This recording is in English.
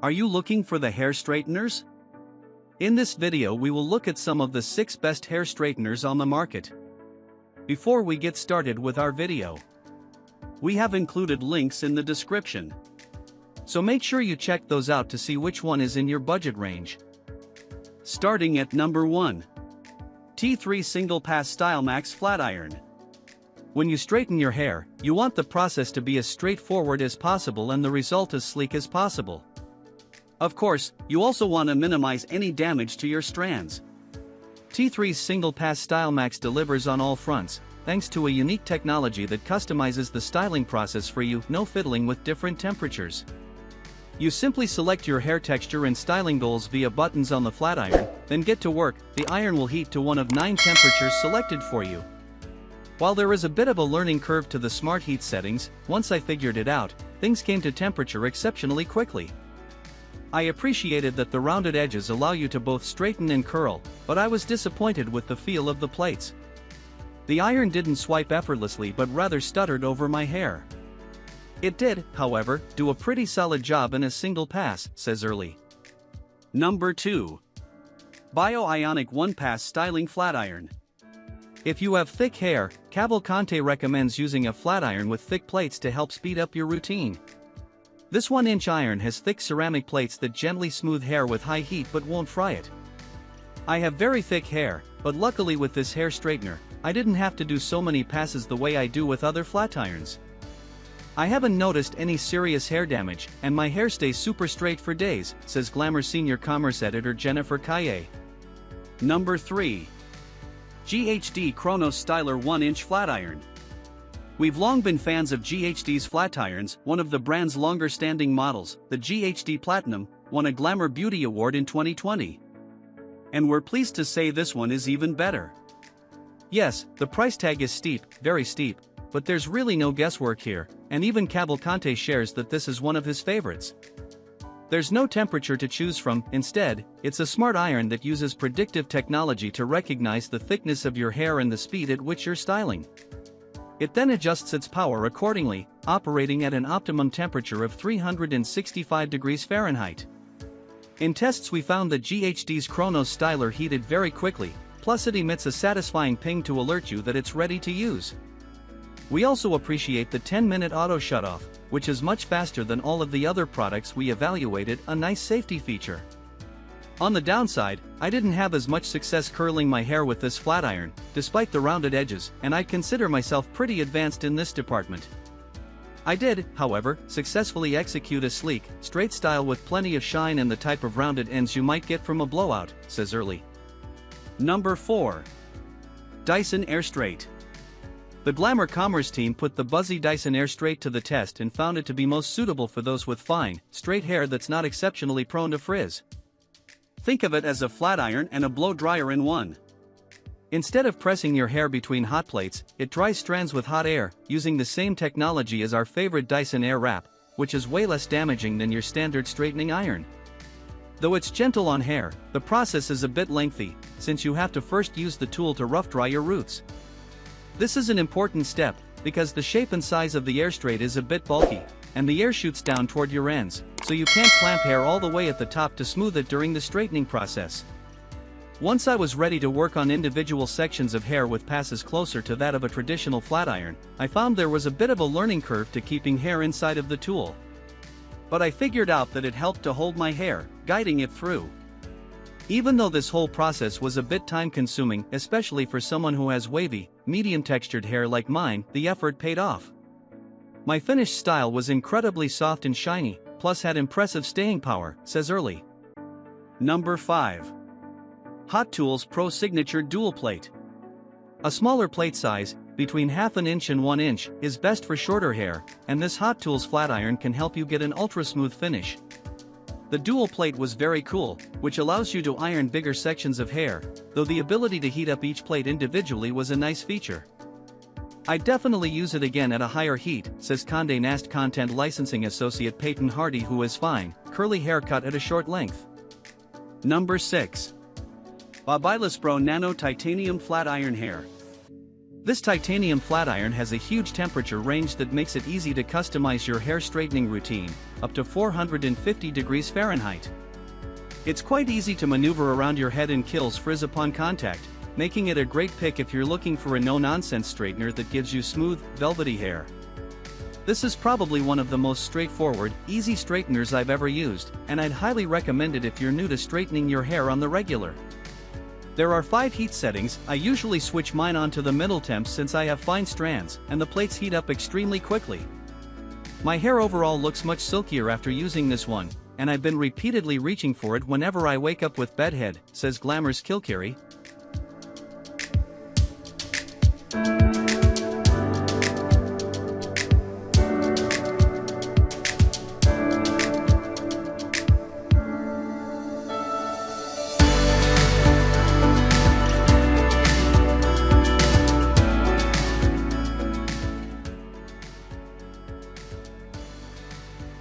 Are you looking for the hair straighteners? In this video we will look at some of the 6 best hair straighteners on the market. Before we get started with our video, we have included links in the description. So make sure you check those out to see which one is in your budget range. Starting at number 1. T3 SinglePass StyleMax Flat Iron. When you straighten your hair, you want the process to be as straightforward as possible and the result as sleek as possible. Of course, you also want to minimize any damage to your strands. T3's SinglePass StyleMax delivers on all fronts, thanks to a unique technology that customizes the styling process for you, no fiddling with different temperatures. You simply select your hair texture and styling goals via buttons on the flat iron, then get to work. The iron will heat to one of 9 temperatures selected for you. While there is a bit of a learning curve to the smart heat settings, once I figured it out, things came to temperature exceptionally quickly. I appreciated that the rounded edges allow you to both straighten and curl, but I was disappointed with the feel of the plates. The iron didn't swipe effortlessly but rather stuttered over my hair. It did, however, do a pretty solid job in a single pass, says Early. Number 2. Ionic Onepass Styling Flat Iron. If you have thick hair, Cavalcante recommends using a flat iron with thick plates to help speed up your routine. This 1-inch iron has thick ceramic plates that gently smooth hair with high heat but won't fry it. I have very thick hair, but luckily with this hair straightener, I didn't have to do so many passes the way I do with other flat irons. I haven't noticed any serious hair damage, and my hair stays super straight for days, says Glamour Senior Commerce Editor Jennifer Kaye. Number 3. GHD Chronos Styler 1-inch Flat Iron. We've long been fans of GHD's flat irons. One of the brand's longer-standing models, the GHD Platinum, won a Glamour Beauty Award in 2020. And we're pleased to say this one is even better. Yes, the price tag is steep, very steep, but there's really no guesswork here, and even Cavalcante shares that this is one of his favorites. There's no temperature to choose from. Instead, it's a smart iron that uses predictive technology to recognize the thickness of your hair and the speed at which you're styling. It then adjusts its power accordingly, operating at an optimum temperature of 365 degrees Fahrenheit. In tests we found that GHD's Chronos styler heated very quickly, plus it emits a satisfying ping to alert you that it's ready to use. We also appreciate the 10-minute auto shutoff, which is much faster than all of the other products we evaluated, a nice safety feature. On the downside, I didn't have as much success curling my hair with this flat iron, despite the rounded edges, and I consider myself pretty advanced in this department. I did, however, successfully execute a sleek, straight style with plenty of shine and the type of rounded ends you might get from a blowout, says Early. Number 4. Dyson Airstrait. The Glamour Commerce team put the buzzy Dyson Airstrait to the test and found it to be most suitable for those with fine, straight hair that's not exceptionally prone to frizz. Think of it as a flat iron and a blow dryer in one. Instead of pressing your hair between hot plates, it dries strands with hot air, using the same technology as our favorite Dyson Airwrap, which is way less damaging than your standard straightening iron. Though it's gentle on hair, the process is a bit lengthy, since you have to first use the tool to rough dry your roots. This is an important step, because the shape and size of the Airstrait is a bit bulky, and the air shoots down toward your ends, so you can't clamp hair all the way at the top to smooth it during the straightening process. Once I was ready to work on individual sections of hair with passes closer to that of a traditional flat iron, I found there was a bit of a learning curve to keeping hair inside of the tool. But I figured out that it helped to hold my hair, guiding it through. Even though this whole process was a bit time-consuming, especially for someone who has wavy, medium-textured hair like mine, the effort paid off. My finished style was incredibly soft and shiny, plus had impressive staying power, says Early. Number 5. Hot Tools Pro Signature Dual Plate. A smaller plate size, between ½ an inch and 1 inch, is best for shorter hair, and this Hot Tools flat iron can help you get an ultra-smooth finish. The dual plate was very cool, which allows you to iron bigger sections of hair, though the ability to heat up each plate individually was a nice feature. I'd definitely use it again at a higher heat, says Condé Nast Content Licensing Associate Peyton Hardy, who has fine, curly hair cut at a short length. Number 6. BaBylissPro Nano Titanium Flat Iron Hair. This titanium flat iron has a huge temperature range that makes it easy to customize your hair straightening routine, up to 450 degrees Fahrenheit. It's quite easy to maneuver around your head and kills frizz upon contact, making it a great pick if you're looking for a no-nonsense straightener that gives you smooth, velvety hair. This is probably one of the most straightforward, easy straighteners I've ever used, and I'd highly recommend it if you're new to straightening your hair on the regular. There are 5 heat settings. I usually switch mine on to the middle temp since I have fine strands, and the plates heat up extremely quickly. My hair overall looks much silkier after using this one, and I've been repeatedly reaching for it whenever I wake up with bedhead, says Glamour's Kilkerry.